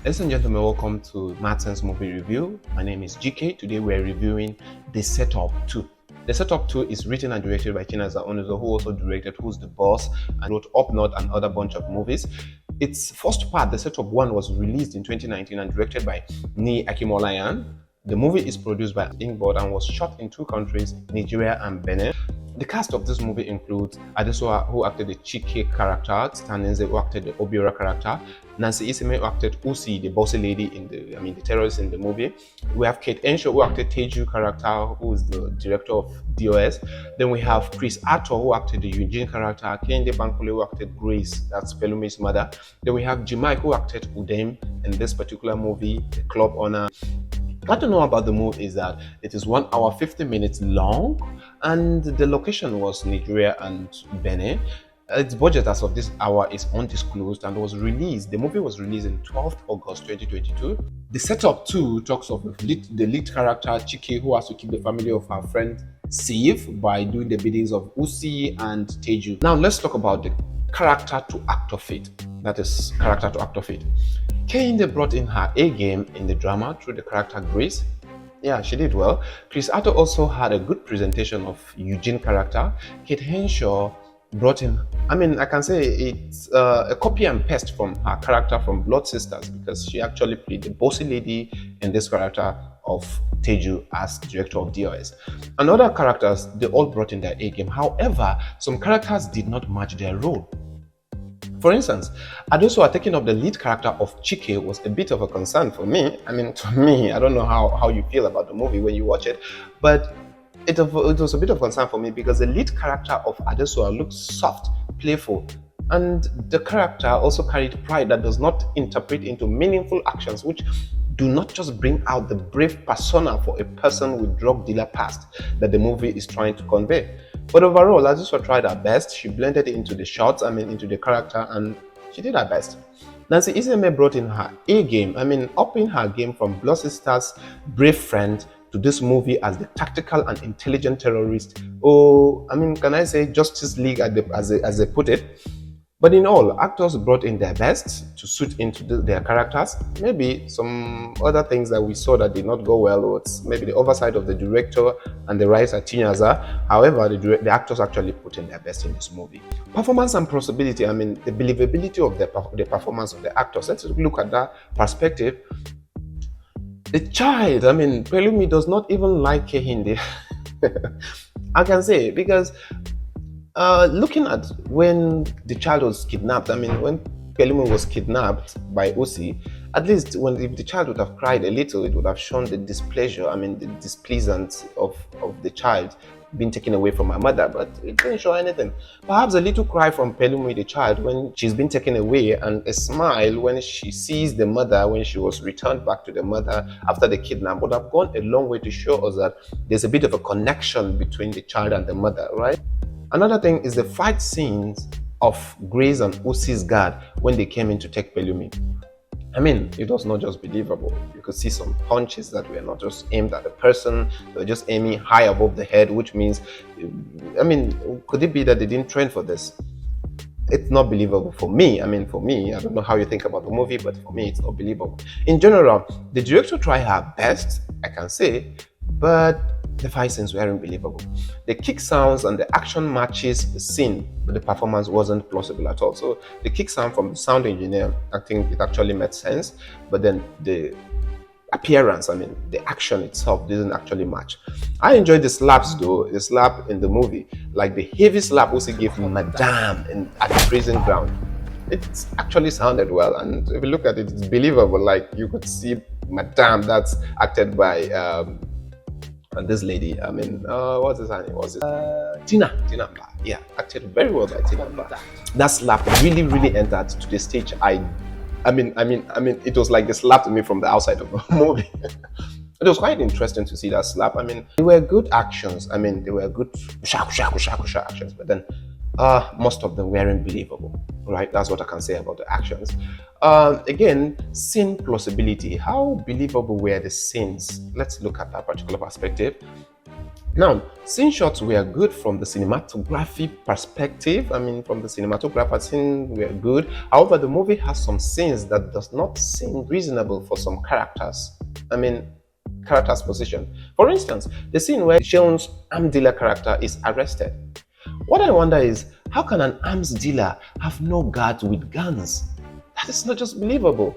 Ladies and gentlemen, welcome to Martin's Movie Review. My name is GK. Today we're reviewing The Setup 2. The Setup 2 is written and directed by Chinaza Onuzo, who also directed Who's the Boss and wrote Up North and other bunch of movies. Its first part, The Setup 1, was released in 2019 and directed by Ni Akimolayan. The movie is produced by Inkboard and was shot in two countries, Nigeria and Benin. The cast of this movie includes Adesoa, who acted the Chike character, Stanenze, who acted the Obiora character, Nancy Isime, who acted Usi, the bossy lady the terrorist in the movie. We have Kate Henshaw, who acted Teju character, who is the director of DOS. Then we have Chris Attor, who acted the Eugene character, Kende Bankole, who acted Grace, that's Pelumi's mother. Then we have Jimai, who acted Udem in this particular movie, the club owner. What to know about the movie is that it is 1 hour 50 minutes long, and the location was Nigeria and Benin. Its budget as of this hour is undisclosed and was released. The movie was released in 12th August 2022. The Setup 2 talks of the lead character Chike, who has to keep the family of her friend safe by doing the biddings of Usi and Teju. Now let's talk about the character to actor fit. That is character to actor fit. Kehinde brought in her A game in the drama through the character Grace. Yeah, she did well. Chris Atto also had a good presentation of Eugene character. Kate Henshaw brought in, I can say it's a copy and paste from her character from Blood Sisters, because she actually played the bossy lady in this character of Teju as director of DOS. And other characters, they all brought in their A game. However, some characters did not match their role. For instance, Adesoa taking up the lead character of Chike was a bit of a concern for me. To me, I don't know how you feel about the movie when you watch it, but it was a bit of concern for me because the lead character of Adesoa looks soft, playful, and the character also carried pride that does not interpret into meaningful actions, which do not just bring out the brave persona for a person with drug dealer past that the movie is trying to convey. But overall, Adesoa tried her best. She blended into the shots, into the character, and she did her best. Nancy Isime brought in her A game, upping her game from Blood Sisters' brave friend to this movie as the tactical and intelligent terrorist. Can I say Justice League as they put it? But in all, actors brought in their best to suit into their characters. Maybe some other things that we saw that did not go well was maybe the oversight of the director and the writer Chinyaza. However, the actors actually put in their best in this movie. Performance and possibility, the believability of the performance of the actors. Let's look at that perspective. The child, Pelumi does not even like Kehinde. I can say, because looking at when the child was kidnapped, when Pelumi was kidnapped by Usi, at least if the child would have cried a little, it would have shown the displeasure, the displeasance of the child being taken away from her mother, but it didn't show anything. Perhaps a little cry from Pelumi, the child, when she's been taken away, and a smile when she sees the mother, when she was returned back to the mother after the kidnap, would have gone a long way to show us that there's a bit of a connection between the child and the mother, right? Another thing is the fight scenes of Grace and Usi's guard when they came in to take Pelumi. It was not just believable. You could see some punches that were not just aimed at the person, they were just aiming high above the head, which means, could it be that they didn't train for this? It's not believable for me. For me, I don't know how you think about the movie, but for me, it's not believable. In general, the director tried her best, I can say, but the fight scenes weren't believable. The kick sounds and the action matches the scene, but the performance wasn't plausible at all. So the kick sound from the sound engineer, I think it actually made sense, but then the appearance, the action itself didn't actually match. I enjoyed the slaps though, the slap in the movie, like the heavy slap Usi gave Madame at the prison ground. It actually sounded well, and if you look at it, it's believable. Like you could see Madame, that's acted by this lady, what's his name? Was it Tina Mba? Yeah, acted very well by Tina Mba. That slap really, really entered to the stage. It was like they slapped me from the outside of the movie. It was quite interesting to see that slap. They were good actions. They were good shaku actions, but then most of them weren't believable, right? That's what I can say about the actions. Again, scene plausibility. How believable were the scenes? Let's look at that particular perspective. Now, scene shots were good from the cinematography perspective. I mean, from the cinematographer, scene were good. However, the movie has some scenes that does not seem reasonable for some characters. I mean, character's position. For instance, the scene where Sean's arm dealer character is arrested. What I wonder is, how can an arms dealer have no guards with guns? That is not just believable.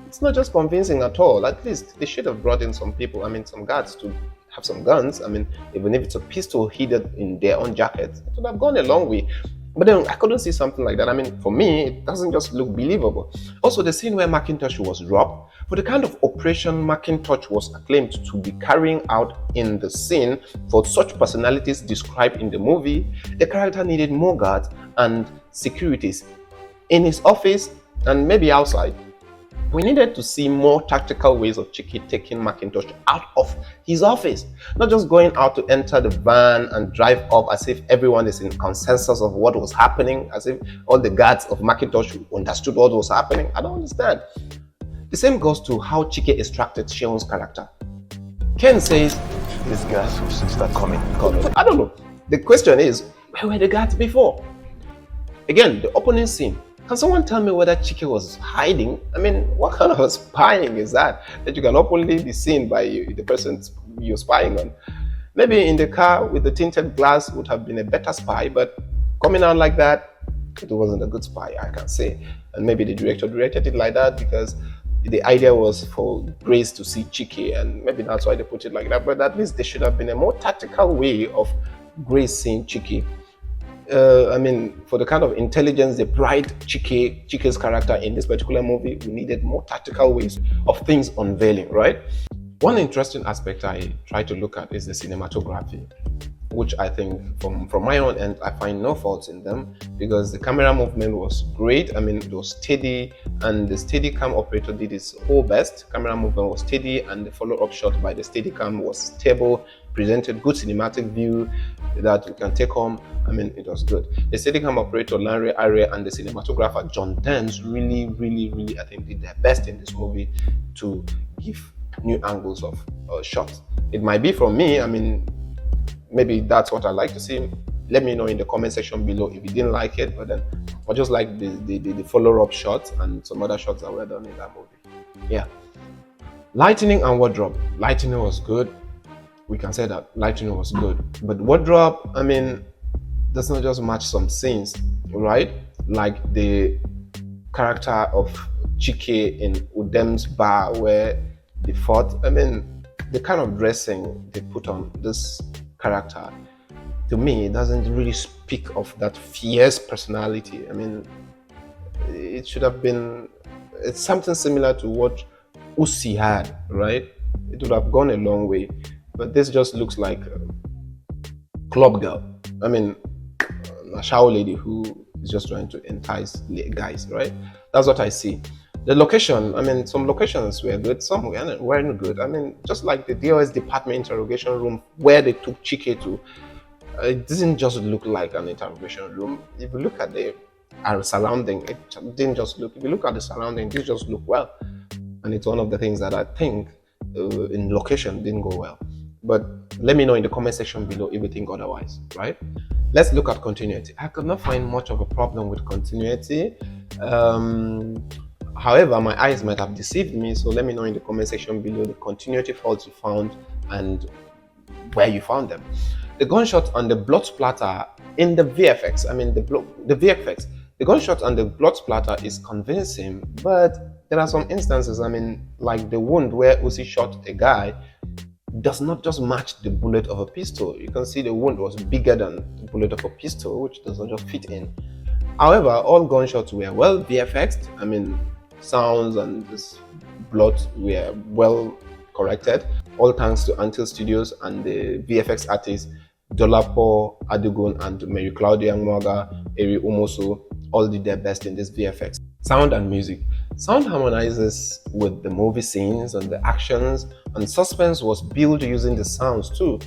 It's not just convincing at all. At least they should have brought in some people, I mean, some guards to have some guns. I mean, even if it's a pistol hidden in their own jackets, it would have gone a long way. But then I couldn't see something like that. I mean, for me, it doesn't just look believable. Also, the scene where Macintosh was robbed, for the kind of operation Macintosh was acclaimed to be carrying out in the scene for such personalities described in the movie, the character needed more guards and securities in his office and maybe outside. We needed to see more tactical ways of Chike taking Macintosh out of his office, not just going out to enter the van and drive off as if everyone is in consensus of what was happening, as if all the guards of Macintosh understood what was happening. I don't understand. The same goes to how Chike extracted Sean's character. Ken says, "These guys will soon start coming. I don't know. The question is, where were the guards before? Again, the opening scene. Can someone tell me whether Chike was hiding? I mean, what kind of spying is that? That you can openly be seen by the person you're spying on. Maybe in the car with the tinted glass would have been a better spy, but coming out like that, it wasn't a good spy, I can say. And maybe the director directed it like that because the idea was for Grace to see Chike, and maybe that's why they put it like that. But at least there should have been a more tactical way of Grace seeing Chike. I mean, for the kind of intelligence they pride Chike's character in this particular movie, we needed more tactical ways of things unveiling, right? One interesting aspect I try to look at is the cinematography, which I think from my own end, I find no faults in them because the camera movement was great. I mean, it was steady and the Steadicam operator did his whole best. Camera movement was steady and the follow-up shot by the Steadicam was stable, presented good cinematic view that you can take home. I mean, it was good. The Steadicam operator, Larry Array, and the cinematographer, John Dance, really, I think, did their best in this movie to give new angles of shots. It might be from me, I mean, maybe that's what I like to see. Let me know in the comment section below if you didn't like it, but then I just like the follow-up shots and some other shots that were done in that movie. Yeah. Lighting and wardrobe. Lighting was good. We can say that lighting was good. But wardrobe, I mean, does not just match some scenes, right? Like the character of Chike in Udem's bar where they fought. I mean, the kind of dressing they put on this character, to me, it doesn't really speak of that fierce personality. I mean, it should have been, it's something similar to what Usi had, right? It would have gone a long way. But this just looks like a club girl. I mean, a shower lady who is just trying to entice guys, right? That's what I see. The location, I mean, some locations were good, some weren't good. I mean, just like the DOS department interrogation room where they took Chike to, it didn't just look like an interrogation room. If you look at the surrounding, it didn't just look, if you look at the surrounding, it didn't just look well. And it's one of the things that I think in location didn't go well. But let me know in the comment section below if you think otherwise, right? Let's look at continuity. I could not find much of a problem with continuity. However, my eyes might have deceived me, so let me know in the comment section below the continuity faults you found and where you found them. The gunshot and the blood splatter in the VFX, I mean the VFX, the gunshot and the blood splatter is convincing, but there are some instances, I mean, like the wound where Uzi shot a guy does not just match the bullet of a pistol. You can see the wound was bigger than the bullet of a pistol, which does not just fit in. However, all gunshots were well VFXed. I mean, sounds and this blood were well corrected. All thanks to Antil Studios and the VFX artists Dolapo Adigun and Mary Claudia Mwaga, Eri Umoso, all did their best in this VFX. Sound and music. Sound harmonizes with the movie scenes and the actions, and suspense was built using the sounds too.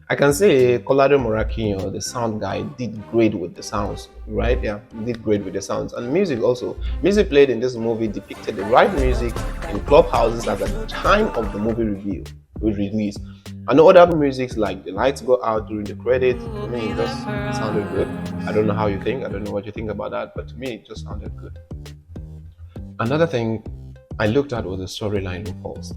I can say Kolade Morakinyo, the sound guy, did great with the sounds, right? Yeah, did great with the sounds. And music also. Music played in this movie depicted the right music in clubhouses at the time of the movie review. release. I know other musics like the lights go out during the credits. To me, it just sounded good. I don't know how you think. I don't know what you think about that, but to me, it just sounded good. Another thing I looked at was the storyline loopholes.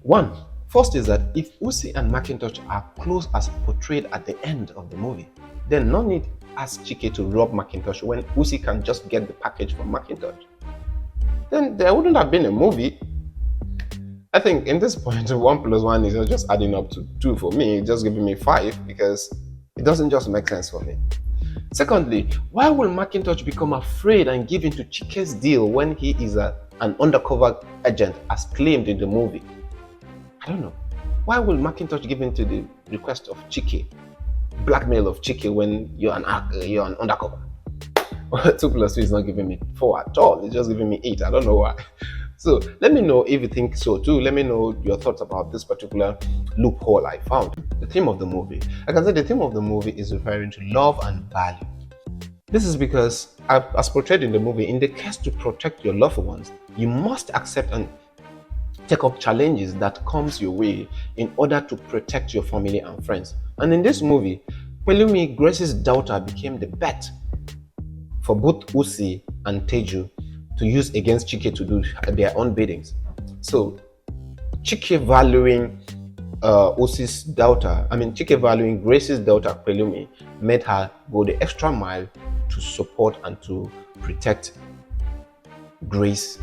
One, first is that if Uzi and Macintosh are close as portrayed at the end of the movie, then no need ask Chike to rob Macintosh when Uzi can just get the package from Macintosh. Then there wouldn't have been a movie. I think in this point, 1 plus 1 is not just adding up to 2 for me, it's just giving me 5 because it doesn't just make sense for me. Secondly, why will Macintosh become afraid and give in to Chike's deal when he is an undercover agent as claimed in the movie? I don't know. Why will Macintosh give in to the request of Chike, blackmail of Chike when you're an undercover? 2 plus 2 is not giving me 4 at all. It's just giving me 8. I don't know why. So let me know if you think so too. Let me know your thoughts about this particular loophole I found. The theme of the movie. I can say the theme of the movie is referring to love and value. This is because, as portrayed in the movie, in the quest to protect your loved ones, you must accept and take up challenges that comes your way in order to protect your family and friends. And in this movie, Pelumi, Grace's daughter, became the bet for both Usi and Teju to use against Chike to do their own biddings. So Chike valuing Chike valuing Grace's daughter Pelumi made her go the extra mile to support and to protect Grace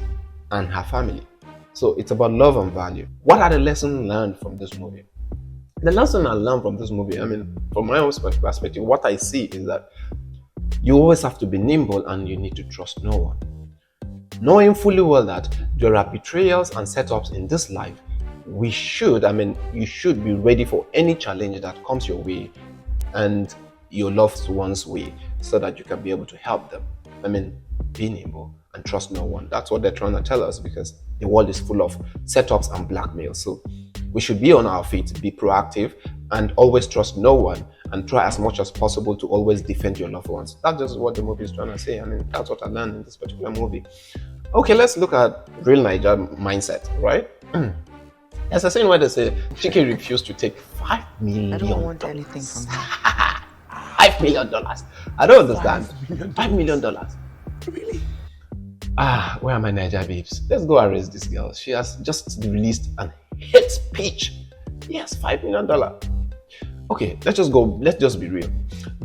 and her family. So it's about love and value. What are the lessons learned from this movie? The lesson I learned from this movie, from my own perspective, what I see is that you always have to be nimble and you need to trust no one. Knowing fully well that there are betrayals and setups in this life, you should be ready for any challenge that comes your way and your loved one's way so that you can be able to help them. Be nimble and trust no one. That's what they're trying to tell us because the world is full of setups and blackmail. So we should be on our feet, be proactive, and always trust no one and try as much as possible to always defend your loved ones. That's just what the movie is trying to say. That's what I learned in this particular movie. Okay, let's look at real Niger mindset, right? There's a saying where they say Chike refused to take $5 million. I don't want anything from him. $5 million. I don't understand. $5 million. Really? Where are my Niger babes? Let's go arrest this girl. She has just released an hate speech. Yes, $5 million. Okay, let's just be real.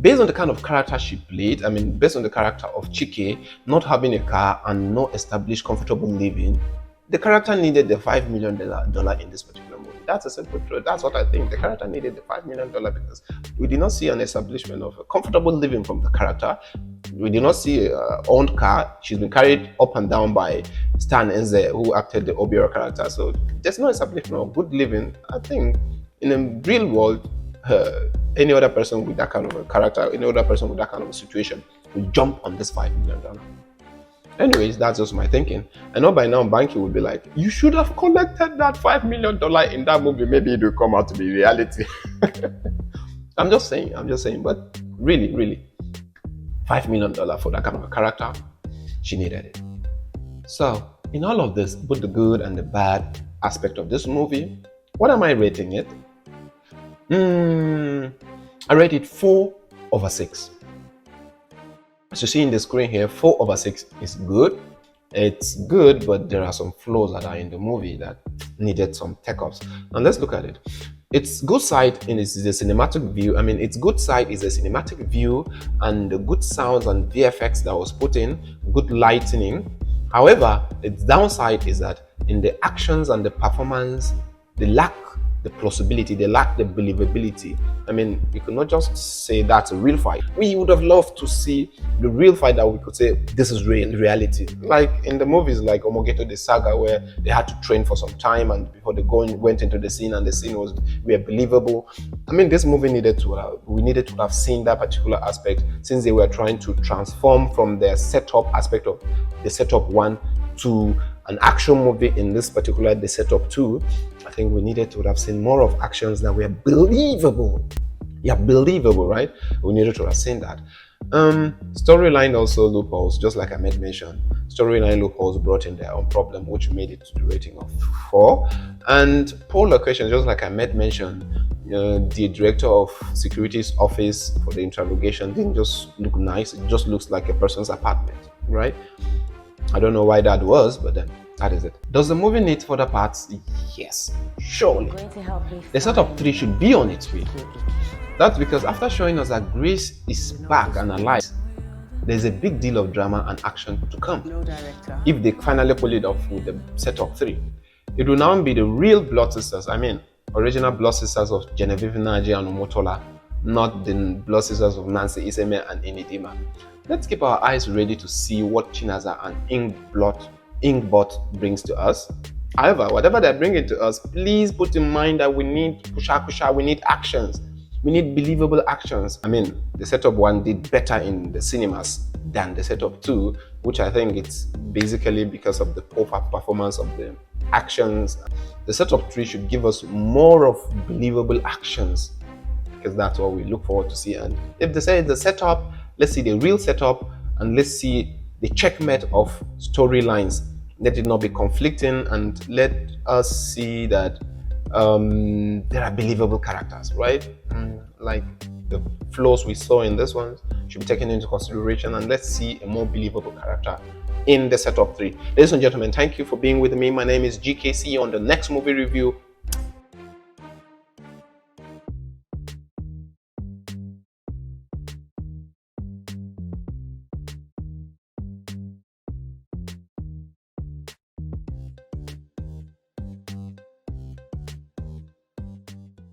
Based on the kind of character she played, based on the character of Chike, not having a car and no established comfortable living, the character needed the $5 million in this particular movie. That's a simple truth. That's what I think. The character needed the $5 million because we did not see an establishment of a comfortable living from the character. We did not see an owned car. She's been carried up and down by Stan Enze, who acted the Obiora character. So there's no establishment of good living. I think in a real world, any other person with that kind of a character, any other person with that kind of a situation will jump on this $5 million. Anyways, that's just my thinking. I know by now Banky would be like, you should have collected that $5 million in that movie. Maybe it will come out to be reality. I'm just saying, but really, $5 million for that kind of a character, she needed it. So, in all of this, both the good and the bad aspect of this movie, what am I rating it? I rate it 4/6. As you see in the screen here, 4/6 is good. It's good, but there are some flaws that are in the movie that needed some tech-ups. And let's look at it. Its good side is the cinematic view. Its good side is the cinematic view and the good sounds and VFX that was put in, good lighting. However, its downside is that in the actions and the performance, they lack the plausibility, they lack the believability. You could not just say that's a real fight. We would have loved to see the real fight that we could say this is reality. Like in the movies like Omogeto the Saga, where they had to train for some time and before they went into the scene and the scene were believable. This movie we needed to have seen that particular aspect since they were trying to transform from their setup aspect of the setup 1 to an action movie, in this particular the setup 2. I think we needed to have seen more of actions that were believable. Yeah, believable, right? We needed to have seen that. Storyline also loopholes, just like I made mention. Storyline loopholes brought in their own problem, which made it to the rating of 4. And poor location, just like I made mention. The director of security's office for the interrogation didn't just look nice, it just looks like a person's apartment, right? I don't know why that was, but then that is it. Does the movie need further parts? Yes, surely. The setup 3 should be on its way. That's because after showing us that Grace is back and alive, there's a big deal of drama and action to come. If they finally pull it off with the setup 3, it will now be the real Blood Sisters. I mean, original Blood Sisters of Genevieve Naji and Omotola, not the Blood Sisters of Nancy Iseme and Inidima. Let's keep our eyes ready to see what Chinaza and Inkbot brings to us. However, whatever they're bringing to us, please put in mind that we need kusha, we need actions. We need believable actions. I mean, the setup 1 did better in the cinemas than the setup 2, which I think it's basically because of the poor performance of the actions. The setup 3 should give us more of believable actions, because that's what we look forward to see. And if they say the setup, let's see the real setup, and let's see the checkmate of storylines. Let it not be conflicting, and let us see that there are believable characters, right? Like the flaws we saw in this one should be taken into consideration, and let's see a more believable character in the setup 3. Ladies and gentlemen, thank you for being with me. My name is GK. See you on the next movie review.